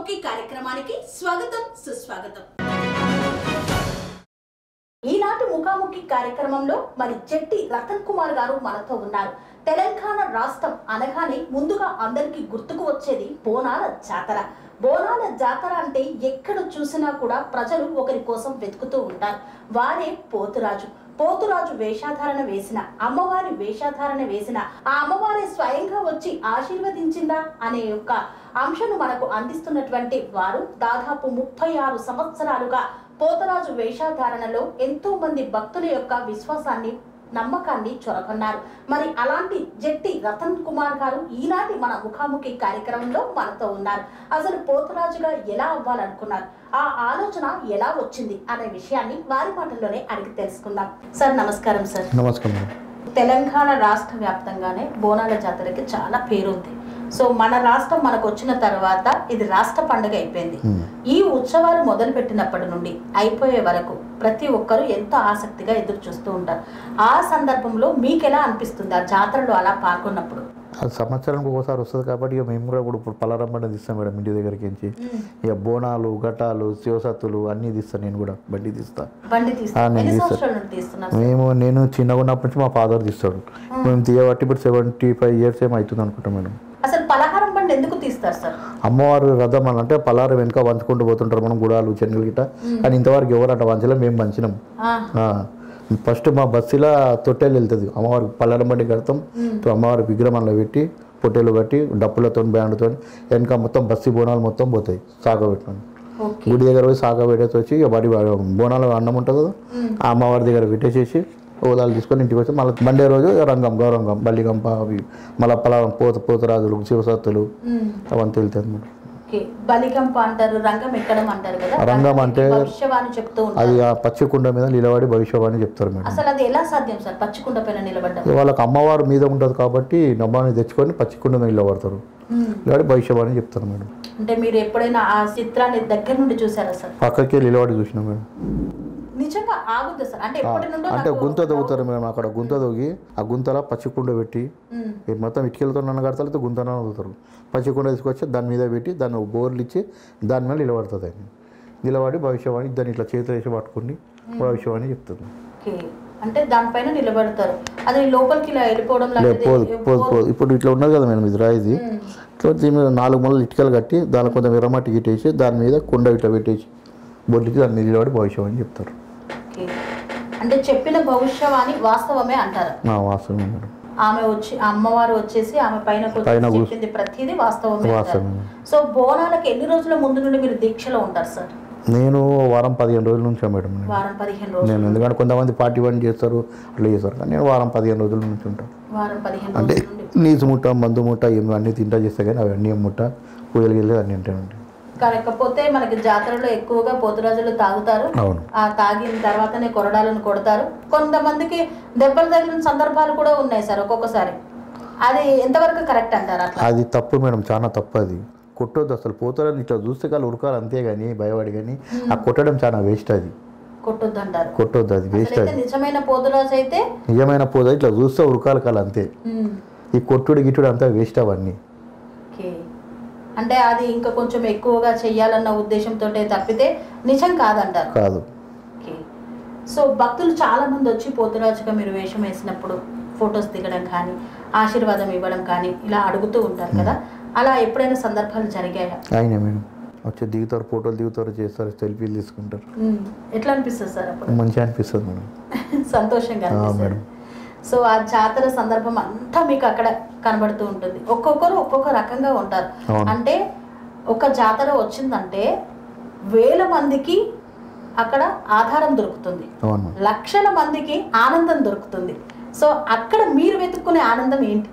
ముఖాముఖి కార్యక్రమానికి స్వాగతం సుస్వాగతం. ఈనాటి ముఖాముఖి కార్యక్రమంలో మరి జట్టి రతన్ కుమార్ గారు మనతో ఉన్నారు. తెలంగాణ రాష్ట్రం అనగానే ముందుగా అందరికీ గుర్తుకు వచ్చేది బోనాల జాతర. బోనాల జాతర అంటే ఎక్కడ చూసినా కూడా ప్రజలు ఒకరి కోసం వెతుకుతూ ఉంటారు. వారే పోతురాజు. పోతురాజు వేషాధారణ వేసిన, అమ్మవారి వేషాధారణ వేసిన, ఆ అమ్మవారి స్వయంగా వచ్చి ఆశీర్వదించిందా అనే యొక్క అంశను మనకు అందిస్తున్నటువంటి వారు దాదాపు 36 సంవత్సరాలుగా పోతురాజు వేషాధారణలో ఎంతో మంది భక్తుల యొక్క విశ్వాసాన్ని, నమ్మకాన్ని చొరగొన్నారు. మరి అలాంటి జట్టి రతన్ కుమార్ గారు ఈనాటి మన ముఖాముఖి కార్యక్రమంలో మనతో ఉన్నారు. అసలు పోతురాజుగా ఎలా అవ్వాలనుకున్నారు, ఆ ఆలోచన ఎలా వచ్చింది అనే విషయాన్ని వారి మాటల్లోనే అడిగి తెలుసుకుందాం. సార్ నమస్కారం. సార్ నమస్కారం. తెలంగాణ రాష్ట్ర వ్యాప్తంగానే బోనాల జాతరకి చాలా పేరుంది. సో మన రాష్ట్రం మనకు వచ్చిన తర్వాత ఇది రాష్ట్ర పండుగ అయిపోయింది. ఈ ఉత్సవాలు మొదలు పెట్టినప్పటి నుండి అయిపోయే వరకు ప్రతి ఒక్కరూ ఎంతో ఆసక్తిగా ఎదురు చూస్తూ ఉంటారు. ఆ సందర్భంలో మీకు ఎలా అనిపిస్తుంది ఆ జాతరలో అలా పాల్గొన్నప్పుడు? అది సంవత్సరానికి ఒకసారి వస్తుంది కాబట్టి ఇక మేము కూడా ఇప్పుడు పలారం బండి తీస్తాం మేడం ఇంటి దగ్గరికి నుంచి. ఇక బోనాలు, ఘటాలు, శివసత్తులు అన్నీ తీస్తాను. నేను కూడా బండి తీస్తాను. నేను చిన్నగా ఉన్నప్పటి నుంచి మా ఫాదర్ తీస్తాడు. మేము తీయబట్టి ఇప్పుడు 75 years ఏమో అవుతుంది అనుకుంటాం మేడం. అసలు పలహారం బండి ఎందుకు తీస్తారు సార్? అమ్మవారు రథం అని అంటే పలారం వెనుక వంచుకుంటూ పోతుంటారు మనం, గుడాలు చెన్నెలు గిట్ట. కానీ ఇంతవరకు ఎవరు అట్లా వంచలే, మేము వంచినాం. ఫస్ట్ మా బస్సులో తొట్టెలు వెళ్తుంది, అమ్మవారి పల్లారం బండి కడతాం. అమ్మవారి విగ్రహంలో పెట్టి పొట్టెలు కట్టి డప్పులతో బ్యాండ్తో వెనక మొత్తం బస్సు బోనాలు మొత్తం పోతాయి. సాగబెట్టుకొని గుడి దగ్గర పోయి సాగబెట్టేసి వచ్చి బడి బోనాలు అన్నం ఉంటుంది కదా, ఆ అమ్మవారి దగ్గర పెట్టేసేసి ఓదాలు తీసుకొని ఇంటికి వచ్చి మళ్ళీ మండే రోజు రంగం, గౌరంగం, బల్లిగంప, అవి మళ్ళీ పలారం, పోతరాజులు, శివసత్తులు అవన్నీ వెళ్తాయి మేడం. రంగం అంటే అది ఆ పచ్చికుండ మీద నిలబడి భవిష్యవాణి చెప్తారు మేడం. వాళ్ళకి అమ్మవారు మీద ఉంటుంది కాబట్టి నమ్మాన్ని తెచ్చుకొని పచ్చికుండ మీద నిలబడతారు, నిలబడి భవిష్యవాణి చెప్తారు మేడం. అంటే మీరు ఎప్పుడైనా ఆ చిత్రాన్ని దగ్గర నుండి చూసారా సార్? పక్కకి నిలబడి చూసినా మేడం. నిజంగా ఆగుద్దా సార్? అంటే గుంత తవ్వుతారు మేము, అక్కడ గుంత తవ్వి ఆ గుంతలో పచ్చికుండ పెట్టి మొత్తం ఇటుకలతో నన్ను కడతారు, గుంతన తవ్వుతారు. పచ్చికుండ తీసుకొచ్చి దాని మీద పెట్టి దాన్ని బోర్లు ఇచ్చి దాని మీద నిలబడుతుంది. ఆయన నిలబడి భవిష్యవాణి దాన్ని ఇట్లా చేతులు వేసి పట్టుకుని భవిష్యవాణి చెప్తుంది. అంటే దానిపైన నిలబడతారు, అది లోపలికి ఇలా వెళ్ళిపోవడం పోదు. ఇప్పుడు ఇట్లా ఉన్నది కదా మేడం, ఇది రాయిది. ఇట్లా దీని మీద 4 మూలలు ఇటుకలు కట్టి దాని కొంచెం విరమట్టి గిట్టేసి దాని మీద కుండ ఇట్లా పెట్టేసి బొడ్లికి దాన్ని నిలబడి భవిష్యవాణి చెప్తారు. అంటే చెప్పిన భవిష్యవాణి వాస్తవమే అంటారు? వాస్తవమే మేడం. ఆమె వచ్చి అమ్మవారు వచ్చేసి ఆమె పైన చెప్పింది ప్రతిదీ వాస్తవమే. సో బోనాలకు ఎన్ని రోజుల ముందు నుండి మీరు దీక్షలో ఉంటారు సార్? నేను వారం 15 రోజుల నుంచి మేడం. వారం 15 రోజులు. నేను ఎందుకంటే కొంతమంది పార్టీ పని చేస్తారు, అట్లా చేస్తారు, కానీ నేను వారం 15 రోజుల నుంచి ఉంటాను. వారం 15 అంటే నీసు ముట్ట, మందు ముట్ట, అన్నీ తింటా చేస్తా, కానీ అవి అన్నీ ముట్ట, పూజలు వెళ్ళి అన్నీ ఉంటాయండి. కాకపోతే మనకి జాతరలో ఎక్కువగా పోతురాజులు తాగుతారు. ఆ తాగిన తర్వాతనే కొరడాలను కొడతారు. కొంతమందికి దెబ్బలు తగిలిన సందర్భాలు కూడా ఉన్నాయి సార్ ఒక్కొక్కసారి. అది ఎంతవరకు కరెక్ట్ అంటారు? అది తప్పు మేడం, చాలా తప్పు. అది కొట్టొద్దు అసలు. పోతురాజు ఇట్లా చూస్తే కాళ్ళు ఉరకాలి అంతే, కానీ భయపడి, కానీ ఆ కొట్టడం చాలా వేస్ట్. అది కొట్టొద్దు అంటారు. కొట్టొద్దు, అది వేస్ట్. అది నిజమైన పోతురాజు అయితే, నిజమైన పోతురాజు ఇట్లా చూస్తే ఉరకాలి కాలు అంతే. ఈ కొట్టుడు గిట్టుడు అంతా వేస్ట్ అవన్నీ. అంటే అది ఇంకా కొంచెం ఎక్కువగా చెయ్యాలన్న ఉద్దేశంతో తప్పితే నిజం కాదంటారు? కాదు. సో భక్తులు చాలా మంది వచ్చి పోతురాజుగా మీరు వేషం వేసినప్పుడు ఫొటోస్ దిగడం కానీ, ఆశీర్వాదం ఇవ్వడం కానీ ఇలా అడుగుతూ ఉంటారు కదా, అలా ఎప్పుడైనా సందర్భాలు జరిగాయా? అయినా మేడం, వచ్చి దిగుతారు, ఫోటోలు దిగుతారు, చేస్తారు, సెల్ఫీలు తీసుకుంటారు. ఎట్లా అనిపిస్తుంది సార్ అప్పుడు? మంచిగా అనిపిస్తుంది మేడం, సంతోషంగా మేడం. సో ఆ జాతర సందర్భం అంతా మీకు అక్కడ కనబడుతూ ఉంటుంది. ఒక్కొక్కరు ఒక్కొక్క రకంగా ఉంటారు. అంటే ఒక జాతర వచ్చిందంటే వేల మందికి అక్కడ ఆధారం దొరుకుతుంది, లక్షల మందికి ఆనందం దొరుకుతుంది. సో అక్కడ మీరు వెతుక్కునే ఆనందం ఏంటి?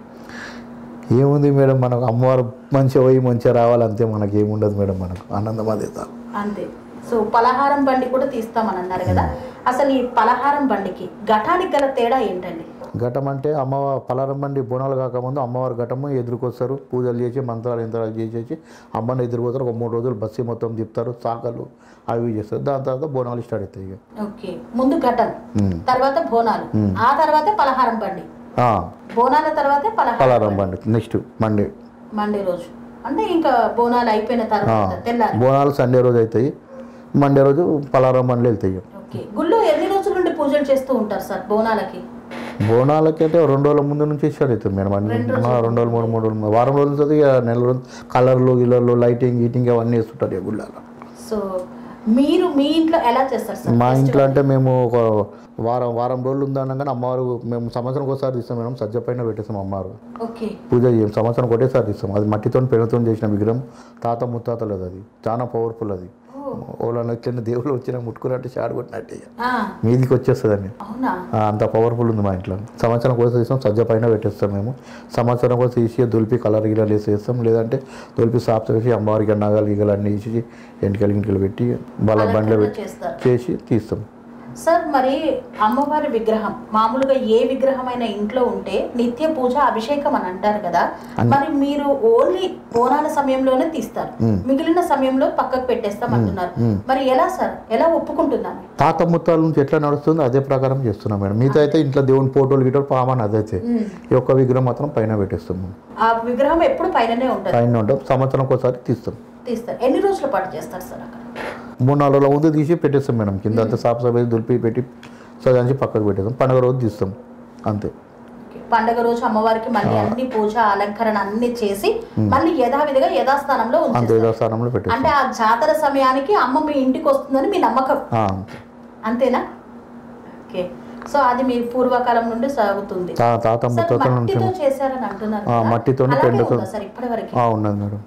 ఏముంది మేడం, మనకు అమ్మవారు మంచిగా పోయి మంచిగా రావాలంతే, మనకి ఏముండదు మేడం, మనకు ఆనందం అదే అంతే. సో పలహారం బండి కూడా తీస్తామని అన్నారు కదా, అసలు ఈ పలహారం బండికి ఘటానికి గల తేడా ఏంటండి? ఘటం అంటే పలారం బండి బోనాలు కాకముందు అమ్మవారి ఘటము ఎదురుకొస్తారు, పూజలు చేసి మంత్రాలు యంత్రాలు చేసేసి అమ్మని ఎదురుపోతారు. ఒక 3 రోజులు బస్సు మొత్తం తిప్పుతారు, చాకలు అవి చేస్తారు. దాని తర్వాత బోనాలు స్టార్ట్ అవుతాయి. ఓకే, ముందు ఘటం, తర్వాత బోనాలు, ఆ తర్వాత పలహారం బండి, బోనాల తర్వాత పలహారం బండి, నెక్స్ట్ మండే రోజు. అంటే ఇంకా బోనాలు అయిపోయిన తర్వాత తెల్లారి బోనాలు సండే రోజు అవుతాయి, మండే రోజు పలారం బండ్లు వెళ్తాయి. ఓకే, గుళ్ళో ఎన్ని రోజుల నుండి పూజలు చేస్తూ ఉంటారు సార్ బోనాలకి? బోనాలకి అంటే 2 రోజుల ముందు నుంచి స్టార్ట్ అవుతుంది మేడం. 2 రోజులు 3 రోజులు వారం రోజులు అవుతుంది. ఇక నెల రోజులు కలర్లు గిలర్లు లైటింగ్ గీటింగ్ అవన్నీ వేస్తుంటారు గుళ్ళలో. సో మీరు మీ ఇంట్లో ఎలా చేస్తారు సార్? మా ఇంట్లో అంటే మేము ఒక వారం రోజులు ఉందనగానే అమ్మవారు మేము సంవత్సరం ఒకసారి తీస్తాం మేడం. సజ్జ పైన పెట్టేస్తాం అమ్మవారు. ఓకే, పూజ చేయం, సంవత్సరం ఒకటేసారి తీస్తాం. అది మట్టితో పెనుతో చేసిన విగ్రహం, తాత ముత్తాతలేదు. అది చాలా పవర్ఫుల్. అది ఓళ్ళ వచ్చిన దేవుళ్ళు వచ్చినా ముట్టుకున్నట్టు షాడ్ కొట్టినట్టే మీదికి వచ్చేస్తుందండి. అంత పవర్ఫుల్ ఉంది మా ఇంట్లో. సంవత్సరం కోసం తీస్తాం, సజ్జ పైన పెట్టేస్తాం మేము. సంవత్సరం కోసం తీసి దులిపి కలర్ గిలర్ వేసేస్తాం, లేదంటే దులిపి సాఫ్ చేసి అమ్మవారికి నగలు గిగలు అన్నీ వేసి ఎంటికలు పెట్టి వాళ్ళ బండ్లో పెట్టి చేసి తీస్తాం. సార్ మరి అమ్మవారి విగ్రహం మామూలుగా ఏ విగ్రహమైన ఇంట్లో ఉంటే నిత్య పూజ అభిషేకం అని అంటారు కదా, మరి మీరు ఓన్లీ బోనాల సమయంలోనే తీస్తారు, మిగిలిన సమయంలో పక్కకు పెట్టేస్తాం అంటున్నారు. మరి ఎలా సార్, ఎలా ఒప్పుకుంటున్నాను? తాత ముత్తాల నుంచి ఎట్లా నడుస్తుందో అదే ప్రకారం చేస్తున్నాం మేడం. మీతో అయితే ఇంట్లో దేవుని ఫోటోలు గిటోలు పామని అదైతే ఈ ఒక్క విగ్రహం మాత్రం పైన పెట్టేస్తాం. ఆ విగ్రహం ఎప్పుడు పైననే ఉంటుంది? పైన ఉంటాం, సంవత్సరం ఒకసారి తీస్తాం. ఎన్ని రోజుల పాటు చేస్తారు సార్ అక్కడ? 3-4 రోజుల ముందు తీసి పెట్టేస్తాం మేడం. కింద అంతా సాఫ్ వేసి దులిపి పెట్టి సజాంచి పక్కకు పెట్టేస్తాం. పండుగ రోజు తీస్తాం అంతే. పండుగ రోజు అమ్మవారికి మళ్ళీ అన్ని పూజ అలంకరణ అన్ని చేసి మళ్ళీ యథావిధిగా యథాస్థానంలో యథాస్థానంలో పెట్టేస్తాం. అంటే ఆ జాతర సమయానికి అమ్మ మీ ఇంటికి వస్తుందని మీ నమ్మకం, అంతేనా? ఓకే, సో అది మీ పూర్వకాలం నుండి సాగుతుంది. తాత ముత్తాతల నుంచి చేశారని అంటున్నారు. మట్టితో పెండుతో ఇప్పటి వరకు ఉన్నది మేడం.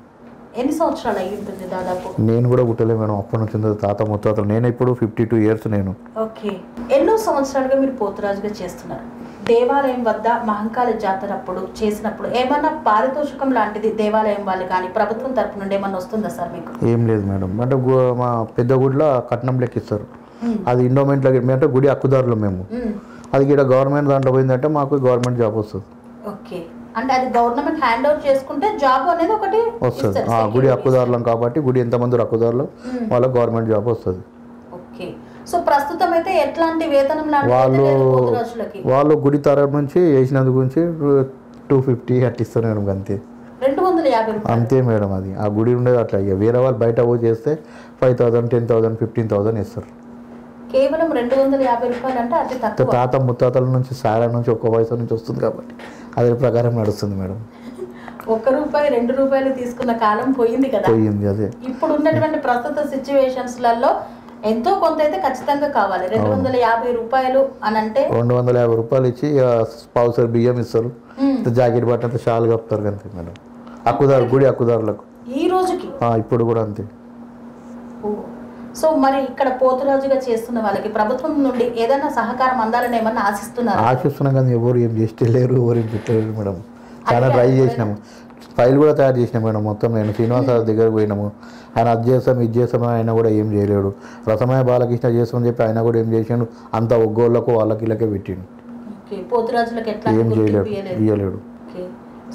ఎన్ని సంవత్సరాలు అయ్యి ఉంటుంది దాదాపు? నేను కూడా పుట్టలే మేడం, అప్పటి నుంచి తాత ముత్తాతలు. నేను ఇప్పుడు 52 years నేను. ఓకే, ఎన్నో సంవత్సరాలుగా మీరు పోతురాజుగా చేస్తున్నారు. దేవాలయం వద్ద మహంకాళి జాతర అప్పుడు చేసినప్పుడు ఏమన్నా పారితోషికం లాంటిది దేవాలయం వాళ్ళు కానీ ప్రభుత్వం తరపు నుండి ఏమన్నా వస్తుందా సార్ మీకు? ఏం లేదు మేడం. అంటే మా పెద్ద గుడిలో కట్నం లెక్కిస్తారు. అది ఇండోమెంట్లో అంటే గుడి హక్కుదారులు మేము. అది ఇక్కడ గవర్నమెంట్ దాంట్లో పోయిందంటే మాకు గవర్నమెంట్ జాబ్ వస్తుంది. ఓకే, అంటే అది గవర్నమెంట్ హ్యాండ్ ఓవర్ చేసుకుంటే జాబ్ అనేది ఒకటి వస్తుంది. గుడి హక్కుదారులం కాబట్టి గుడి ఎంతమంది హక్కుదారులు వాళ్ళకి గవర్నమెంట్ జాబ్ వస్తుంది. ఓకే, సో ప్రస్తుతం అయితే ఎట్లాంటి వేతనం వాళ్ళు గుడి తరఫు నుంచి వేసినందుకు గురించి 250 అట్లా ఇస్తారు మేడం. అంతే, 250 అంతే మేడం. అది ఆ గుడి ఉండేది అట్లా. వేరే వాళ్ళు బయట పోయి చేస్తే 5,000, 10,000, 15,000 ఇస్తారు. కేవలం 250 రూపాయలు అంటే అది తక్కువ. తాత ముత్తాతల నుంచి సారా నుంచి ఒక్క వయసు నుంచి వస్తుంది కాబట్టి అదే ప్రకారం నడుస్తుంది మేడం. 1 రూపాయి 2 రూపాయలు తీసుకున్న కాలం పోయింది కదా. పోయింది. అదే ఇప్పుడు ఉన్నటువంటి ప్రస్తుత సిచ్యువేషన్స్లలో ఎంతో కొంత అయితే ఖచ్చితంగా కావాలి. 250 రూపాయలు అని అంటే 250 రూపాయలు ఇచ్చి పావుసరి బియ్యం ఇస్తారు, జాకెట్ బట్టంతా షాల్ కప్పుతారు అంతే మేడం. హక్కుదారు గుడి హక్కుదారులకు ఈ రోజుకి ఇప్పుడు కూడా అంతే. సో మరి ఇక్కడ పోతురాజుగా చేస్తున్న వాళ్ళకి ప్రభుత్వం నుండి ఏదైనా సహకారం అందాలని ఏమన్నా ఆశిస్తున్నారు? ఆశిస్తున్నాం కానీ ఎవరు ఏం చేస్తలేరు, ఎవరు ఏం పెట్టలేరు మేడం. చాలా ట్రై చేసినాము, ఫైల్ కూడా తయారు చేసినాం మేడం. మొత్తం నేను శ్రీనివాస దగ్గరకు పోయినాము, ఆయన అది చేస్తాం ఇది చేస్తామని ఆయన కూడా ఏం చేయలేడు. రసమయ బాలకృష్ణ చేస్తామని చెప్పి ఆయన కూడా ఏం చేసాడు, అంత ఒగ్గోళ్ళకు వాళ్ళకి ఇళ్ళకే పెట్టిండు. పోతురాజులకు ఏం చేయలేడు, ఇయ్యలేడు.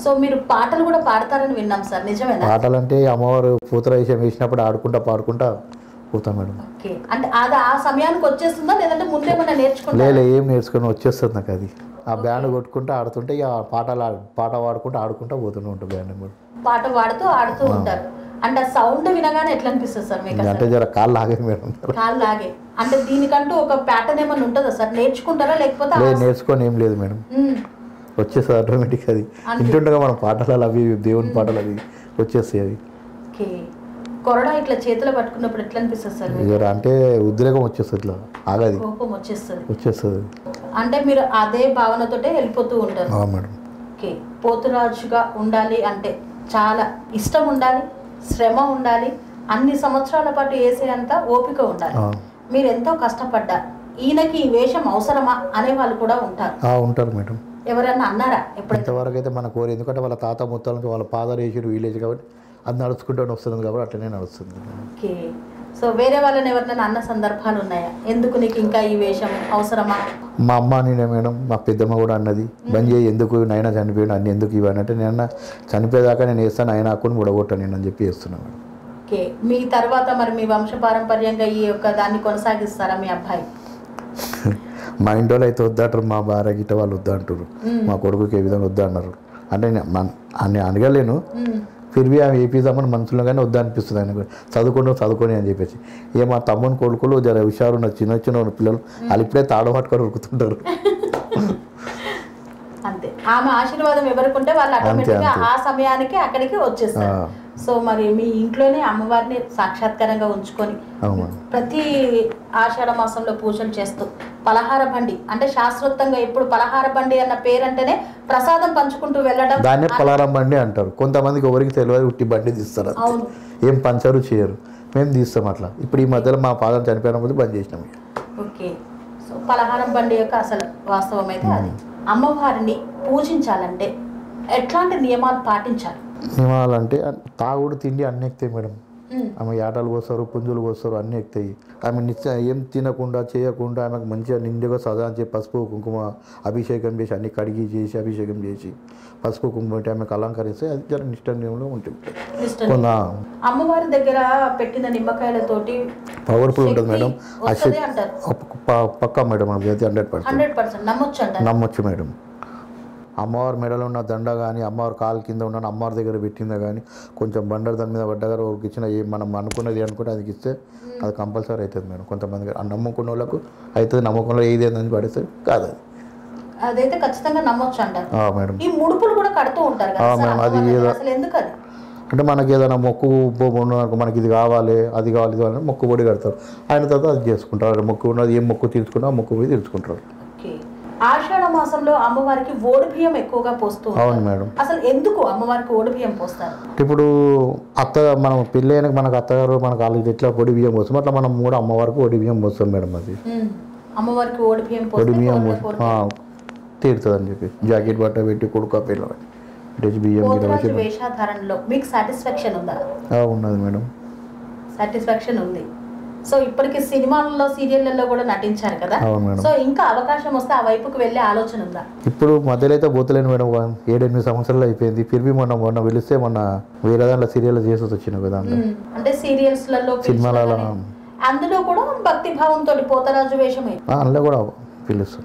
సో మీరు పాటలు కూడా పాడతారని విన్నాం సార్, నిజమేనా? పాటలు అంటే అమ్మవారు పూతరాజేశం వేసినప్పుడు ఆడుకుంటా పాడుకుంటా పోతాం మేడం. అంటే అది ఆ సమయానికి వచ్చేస్తుందా లేదంటే ముందేమన్నా నేర్చుకుంటా? లేదు, ఏం నేర్చుకుని వచ్చేస్తుంది నాకు. అది ఆ బ్యాండ్ కొట్టుకుంటూ ఆడుతుంటే ఇక పాట పాడుకుంటూ ఆడుకుంటూ పోతూనే ఉంటాం. బ్యాండ్ పాట పాడుతూ ఆడుతూ ఉంటారు. అంటే సౌండ్ వినగానే ఎట్లా అనిపిస్తుంది సార్ మీకు? అంటే జర కాళ్ళు లాగే మేడం, కాళ్ళు లాగే. అంటే దీనికంటూ ఒక ప్యాటర్న్ ఏమన్నా ఉంటుందా సార్? నేర్చుకుంటారా లేకపోతే? లేదు, నేర్చుకొని ఏం లేదు మేడం, వచ్చేస్తుంది ఆటోమేటిక్. అది ఇంటుండగా మనం పాటలు అవి దేవుని పాటలు అవి వచ్చేస్తాయి. అవి కొరడా ఇట్లా చేతిలో పట్టుకున్నప్పుడు ఎట్లా అనిపిస్తుంది సార్? అంటే ఉద్రేకం వచ్చేస్తుంది, ఇట్లా ఆగది, కోపం వచ్చేస్తుంది. అంటే మీరు అదే భావనతోటే వెళ్ళిపోతూ ఉంటారు మేడం. ఓకే, పోతురాజుగా ఉండాలి అంటే చాలా ఇష్టం ఉండాలి, శ్రమ ఉండాలి, అన్ని సంవత్సరాల పాటు వేసే అంత ఓపిక ఉండాలి. మీరు ఎంతో కష్టపడ్డా ఈయనకి ఈ వేషం అవసరమా అనే వాళ్ళు కూడా ఉంటారు మేడం. ఎవరన్నా అన్నారా ఇంతవరకు అయితే మన కోరి? ఎందుకంటే వాళ్ళ తాత ముత్తాల నుంచి వాళ్ళ ఫాదర్ వేసారు విలేజ్ కాబట్టి అది నడుచుకుంటూ వస్తుంది కాబట్టి అట్లనే నడుస్తుంది. ఓకే, సో వేరే వాళ్ళని ఎవరినైనా అన్న సందర్భాలు ఉన్నాయా, ఎందుకు నీకు ఇంకా ఈ వేషం అవసరమా? మా అమ్మ నేనే మేడం, మా పెద్దమ్మ కూడా అన్నది, బంద్ చేయి, ఎందుకు నాయన చనిపోయాడు అన్ని ఎందుకు ఇవ్వని అంటే, నేను చనిపోయేదాకా నేను వేస్తాను, ఆయన అక్కుని ముడగొట్టాను నేను అని చెప్పి వేస్తున్నాను. ఓకే, మీ తర్వాత మరి మీ వంశపారంపర్యంగా ఈ యొక్క దాన్ని కొనసాగిస్తారా మీ అబ్బాయి? మా ఇంట్లో అయితే వద్దంటారు, మా భార్య గిట్ట వాళ్ళు వద్దంటారు, మా కొడుకుకి ఏ విధంగా వద్దా అన్నారు. అంటే నేను అడగలేను, ఫిర్వి ఆమె వేపిద్దామని మనసులో కానీ వద్దా అనిపిస్తుంది ఆయన కూడా. చదువుకొని అని చెప్పేసి. ఏ మా తమ్ముని కొడుకులు జర హుషారు ఉన్న చిన్న పిల్లలు వాళ్ళు ఇప్పుడే తాడు పట్టుకొని ఉరుకుతుంటారు. అంతే, ఆమె ఆశీర్వాదం ఎవరికుంటే వాళ్ళు ఆటోమేటిక్గా ఆ సమయానికి అక్కడికి వచ్చేస్తారు. సో మరి మీ ఇంట్లోనే అమ్మవారిని సాక్షాత్కారంగా ఉంచుకొని ప్రతి ఆషాఢ మాసంలో పూజలు చేస్తూ పలహార బండి అంటే శాస్త్రోక్తంగా ఇప్పుడు పలహార బండి అన్న పేరంటేనే ప్రసాదం పంచుకుంటూ వెళ్ళడం, దాన్నే పలహారం బండి అంటారు. కొంతమందికి ఎవరికి తెలియదు, ఉట్టి బండి తీస్తారు, ఏం పంచరు చేయరు. మేము తీస్తాం అట్లా. ఇప్పుడు ఈ మధ్యలో మా ఫాదర్ చనిపోయిన ముందు బంద్ చేసినాం. ఓకే, సో పలహారం బండి యొక్క అసలు వాస్తవం అయితే అది. అమ్మవారిని పూజించాలంటే ఎట్లాంటి నియమాలు పాటించాలి? నియమాలు అంటే తాగుడు తిండి అన్నీ ఎక్కుతాయి మేడం. ఆమె యాటలు కోస్తారు, పుంజులు కోస్తారు, అన్నీ ఎక్కుతాయి. ఆమె ఏం తినకుండా చేయకుండా ఆమెకు మంచిగా నిండుగా సదాంచి పసుపు కుంకుమ అభిషేకం చేసి అన్ని కడిగి చేసి అభిషేకం చేసి పసుపు కుంకుమ పెట్టి ఆమెకు అలంకరిస్తే అది జర నిష్టంలో ఉంటుంది. అమ్మవారి దగ్గర పెట్టిన నిమ్మకాయలతోటి పవర్ఫుల్ ఉంటుంది మేడం. పక్కా మేడం, అది 100% నమ్మొచ్చు మేడం. అమ్మవారి మెడలో ఉన్న దండ కానీ అమ్మవారి కాలు కింద ఉన్న అమ్మవారి దగ్గర పెట్టిందా కానీ కొంచెం బండర్ దాని మీద పడ్డగారు ఒకరికి ఇచ్చిన మనం అనుకున్నది అనుకుంటే అది ఇస్తే అది కంపల్సరీ అవుతుంది మేడం. కొంతమంది నమ్ముకున్న వాళ్ళకు అవుతుంది, నమ్మకంలో ఏది ఏందని పడితే కాదు అది. అదైతే ఖచ్చితంగా నమ్మొచ్చు అంటారు మేడం. ఈ ముడుపులు కూడా కడుతూ ఉంటారు మేడం. అది ఎందుకు అది అంటే మనకి ఏదైనా మొక్కు ఉన్నదనుకో, మనకి ఇది కావాలి అది కావాలి ఇది కావాలని మొక్కుబడి కడతారు. ఆయన తర్వాత అది చేసుకుంటారు. మొక్కు ఉన్నది ఏం మొక్కు తీర్చుకున్నా మొక్కు పోయి తీర్చుకుంటారు. ఆషాఢ మాసంలో అమ్మవారికి ఓడి బియ్యం ఎక్కువగా పోస్తూ. అవును మేడం. అసలు ఎందుకు అమ్మవారికి ఓడి బియ్యం పోస్తారు? ఇప్పుడు మనం పెళ్ళి అయినా మనకు అత్తగారు మనకు వాళ్ళకి ఎట్లా పొడి బియ్యం పోస్తాం అట్లా మనం కూడా అమ్మవారికి ఓడి బియ్యం పోస్తాం మేడం. అది అమ్మవారికి ఓడి బియ్యం తీరుతుంది అని చెప్పి జాకెట్ బట్ట పెట్టి కొడుకు పిల్లలు వేషధారణలో మీకు సాటిస్ఫాక్షన్ ఉందా? ఉన్నది మేడం, సాటిస్ఫాక్షన్ ఉంది. సో ఇప్పటికి సినిమాలలో సీరియళ్లలో కూడా నటించారు కదా, సో ఇంకా అవకాశం వస్తే ఆ వైపుకు వెళ్ళే ఆలోచన ఉందా? ఇప్పుడు మధ్యలో అయితే పోతలేను మేడం. 7-8 సంవత్సరాలు అయిపోయింది. ఫిర్బీ మొన్న పిలిస్తే మొన్న వేరే దాంట్లో సీరియల్ చేసి వచ్చిన కదా, అంటే సీరియల్స్లలో సినిమాలలో అందులో కూడా భక్తి భావంతో పోతరాజు వేషమే అందులో కూడా పిలుస్తాం.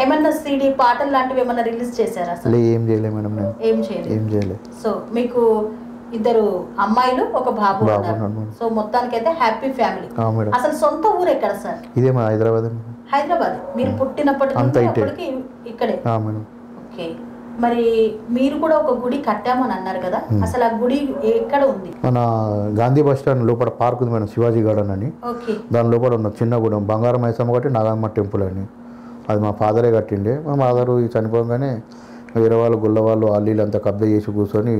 ఏమన్నా సీడీ పాటలు లాంటివి ఏమన్నా రిలీజ్ చేశారా? ఏం చేయలేదు మేడం, ఏం చేయలేదు. సో మీకు ఇద్దరు అమ్మాయిలు ఒక బాబు ఉన్నారు. సో మొత్తానికి అయితే హ్యాపీ ఫ్యామిలీ. అసలు సొంత ఊరు ఎక్కడ సార్? ఇదే మా హైదరాబాద్. మీరు పుట్టినప్పటి నుంచి ఇక్కడే. ఓకే, మరి మీరు కూడా ఒక గుడి కట్టామని అన్నారు కదా, అసలు ఆ గుడి ఎక్కడ ఉంది? మన గాంధీ బస్ స్టాండ్ లోపల పార్క్ ఉంది మేడం, శివాజీ గార్డెన్ అని. దాని లోపల ఉన్న చిన్న గుడి బంగారం మైసమ్మ కట్టి నాగమ్మ టెంపుల్ అని. అది మా ఫాదరే కట్టిండే. మా ఫాదరు చనిపోగానే వేరే వాళ్ళు గుళ్ళ వాళ్ళు అల్లీలు అంతా కబ్జా చేసి కూర్చొని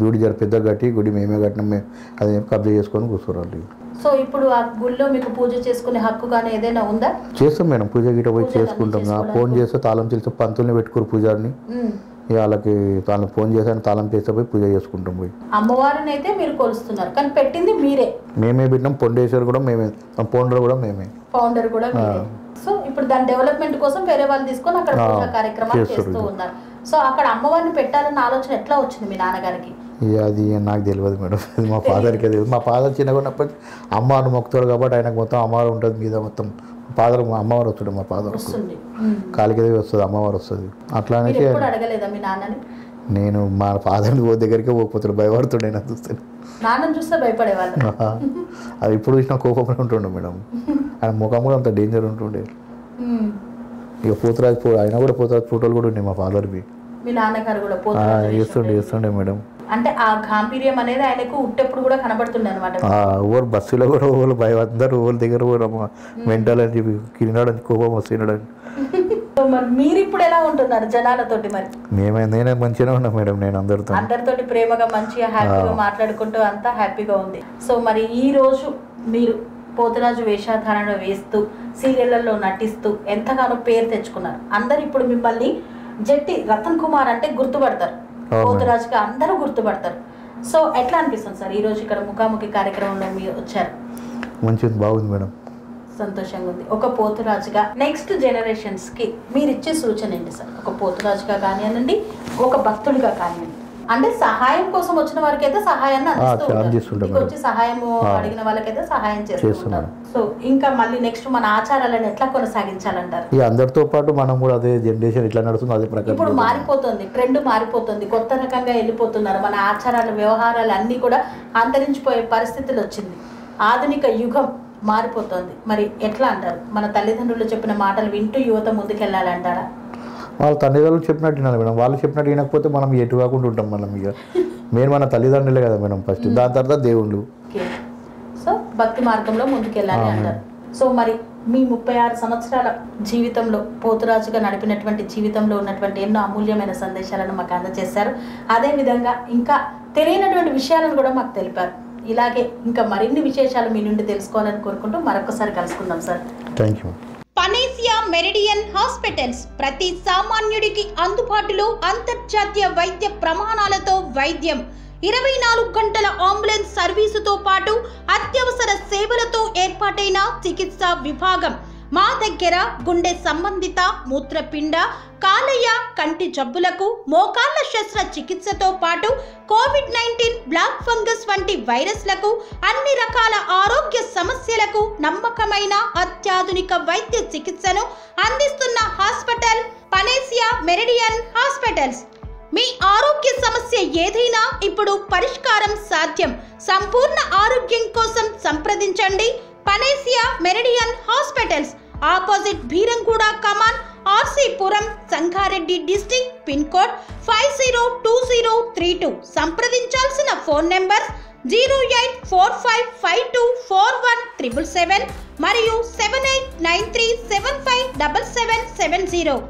గుడి జర పెద్ద కట్టి గుడి మేమే కట్టినాం, అది కబ్జా చేసుకొని కూర్చోవాలి. సో ఇప్పుడు ఆ గుడిలో మీకు పూజ చేసుకునే హక్కు కానీ ఏదైనా ఉందా? చేస్తాం మేడం, పూజ గిట పోయి చేసుకుంటాం. ఫోన్ చేస్తే తాళం తెలిసి పంతుల్ని పెట్టుకోరు పూజారిని. వాళ్ళకి తాళం ఫోన్ చేసి తాళం చేస్తే పోయి పూజ చేసుకుంటాం. పోయి అమ్మవారిని అయితే మీరు కొలుస్తున్నారు, కానీ పెట్టింది మీరే. మేమే పెట్టినాం. పొండేశ్వర్ కూడా మేమే, ఫౌండర్ కూడా మేమే. ఫౌండర్ కూడా సో ఇప్పుడు దాని డెవలప్మెంట్ కోసం వేరే వాళ్ళు తీసుకొని అక్కడ పూజా కార్యక్రమాలు చేస్తూ ఉన్నారు. సో అక్కడ అమ్మవారిని పెట్టాలన్న ఆలోచన ఎట్లా వచ్చింది మీ నాన్నగారికి? అది నాకు తెలియదు మేడం, అది మా ఫాదర్కే తెలియదు. మా ఫాదర్ చిన్నగా ఉన్నప్పటి అమ్మవారిని మొక్కుతాడు కాబట్టి ఆయనకు మొత్తం అమ్మవారు ఉంటుంది మీద మొత్తం. ఫాదర్ అమ్మవారు వస్తుంది, మా ఫాదర్ కాలికి వస్తుంది, అమ్మవారు వస్తుంది. అట్లా అనేసి అడగలేదా మీ నాన్నని? నేను మా ఫాదర్ని దగ్గరికే పోకపోతాడు, భయపడుతుండే నాకు చూస్తే. నాన్నని చూస్తే భయపడేవాళ్ళు. అది ఇప్పుడు చూసినా కోపంగా ఉంటుండే మేడం. ఆయన ముఖం కూడా అంత డేంజర్ ఉంటుండే. ఇక పోతురాజు అయినా కూడా పోతురాజు ఫోటోలు కూడా ఉన్నాయి మా ఫాదర్వి. మీ నాన్నగారు కూడా చేస్తుండే మేడం. అంటే ఆ గాంభీర్యం అనేది ఆయనకు ఉట్టెప్పుడు కూడా కనబడుతుండే అనమాట. ఓరు బస్సులో కూడా ఓళ్ళు భయం, అందరూ ఓళ్ళ దగ్గర కూడా మెంటల్ అని చెప్పి కిరినాడని కోపం వస్తున్నాడని. మరి మీరు ఇప్పుడు ఎలా ఉంటున్నారు జనాలతోటి? మరి నేనే మంచిగా ఉన్నా మేడం, నేను అందరితోటి ప్రేమగా మంచిగా హ్యాపీగా మాట్లాడుకుంటూ అంతా హ్యాపీగా ఉంది. సో మరి ఈ రోజు మీరు పోతురాజు వేషధారణ వేస్తూ సీరియళ్లలో నటిస్తూ ఎంతగానో పేరు తెచ్చుకున్నారు. అందరు ఇప్పుడు మిమ్మల్ని జట్టి రతన్ కుమార్ అంటే గుర్తుపడతారు, పోతురాజుగా అందరూ గుర్తుపడతారు. సో ఎట్లా అనిపిస్తుంది సార్ ఈ రోజు ఇక్కడ ముఖాముఖి కార్యక్రమంలో మీరు వచ్చారు? మంచిది, బాగుంది మేడం, సంతోషంగా ఉంది. ఒక పోతురాజుగా నెక్స్ట్ జనరేషన్స్ కి మీరు ఇచ్చే సూచన ఏంటి సార్? ఒక పోతురాజుగా కానివ్వండి, ఒక భక్తుడిగా కానివ్వండి. అంటే సహాయం కోసం వచ్చిన వారికి అయితే సహాయాన్ని అందిస్తుంటాం. వచ్చి సహాయం అడిగిన వాళ్ళకైతే సహాయం చేస్తున్నారు. సో ఇంకా మళ్ళీ నెక్స్ట్ మన ఆచారాలను ఎట్లా కొనసాగించాలంటారు? అందరితో పాటు మనం కూడా అదే జనరేషన్ ఇట్లా నడుస్తుంది, అదే ప్రకారం ఇప్పుడు మారిపోతుంది, ట్రెండ్ మారిపోతుంది, కొత్త రకంగా వెళ్ళిపోతున్నారు. మన ఆచారాలు వ్యవహారాలు అన్నీ కూడా అంతరించిపోయే పరిస్థితులు వచ్చింది. ఆధునిక యుగం మారిపోతుంది. మరి ఎట్లా అంటారు? మన తల్లిదండ్రులు చెప్పిన మాటలు వింటూ యువత ముందుకెళ్ళాలంటారా? వాళ్ళ తల్లిదండ్రులు చెప్పినట్టు వినాలి మేడం. వాళ్ళు చెప్పినట్టు వినకపోతే మనం ఎటు కాకుండా ఉంటాం. మనం ఇక మెయిన్ మన తల్లిదండ్రులే కదా మేడం ఫస్ట్, దాని తర్వాత దేవుళ్ళు. సో భక్తి మార్గంలో ముందుకెళ్ళాలి అంటారు. సో మరి మీ 36 సంవత్సరాల జీవితంలో పోతురాజుగా నడిపినటువంటి జీవితంలో ఉన్నటువంటి ఎన్నో అమూల్యమైన సందేశాలను మాకు అందజేశారు. అదేవిధంగా ఇంకా తెలియనటువంటి విషయాలను కూడా మాకు తెలిపారు. ఇలాగే ఇంకా మరిన్ని విశేషాలు మీ నుండి తెలుసుకోవాలని కోరుకుంటూ మరొకసారి కలుసుకుందాం sir. Thank you. Panacea Meridian hospitals ప్రతి సామాన్యుడికి అందుబాటులో అంతర్జాతీయ వైద్య ప్రమాణాలతో వైద్యం, 24 గంటల అంబులెన్స్ సర్వీసుతో పాటు అత్యవసర సేవలతో ఏర్పాటైన చికిత్సా విభాగం. మా దగ్గర గుండె సంబంధిత, మూత్రపిండ, కాలేయ, కంటి జబ్బులకు, మోకాళ్ల శస్త్రచికిత్సతో పాటు కోవిడ్-19, బ్లాక్ ఫంగస్ వంటి వైరస్లకు, అన్ని రకాల ఆరోగ్య సమస్యలకు నమ్మకమైన అత్యాధునిక వైద్య చికిత్సను అందిస్తున్న హాస్పిటల్ పనేసియా మెరిడియన్ హాస్పిటల్స్. మీ ఆరోగ్య సమస్య ఏదైనా ఇప్పుడు పరిష్కారం సాధ్యం. సంపూర్ణ ఆరోగ్యం కోసం సంప్రదించండి Panacea Meridian hospitals. Opposite Beeramguda Kaman, RC Puram, Sangareddy district. Pin code 502032. సంప్రదించాల్సిన ఫోన్ నెంబర్ 0845524177 మరియు 7893757770.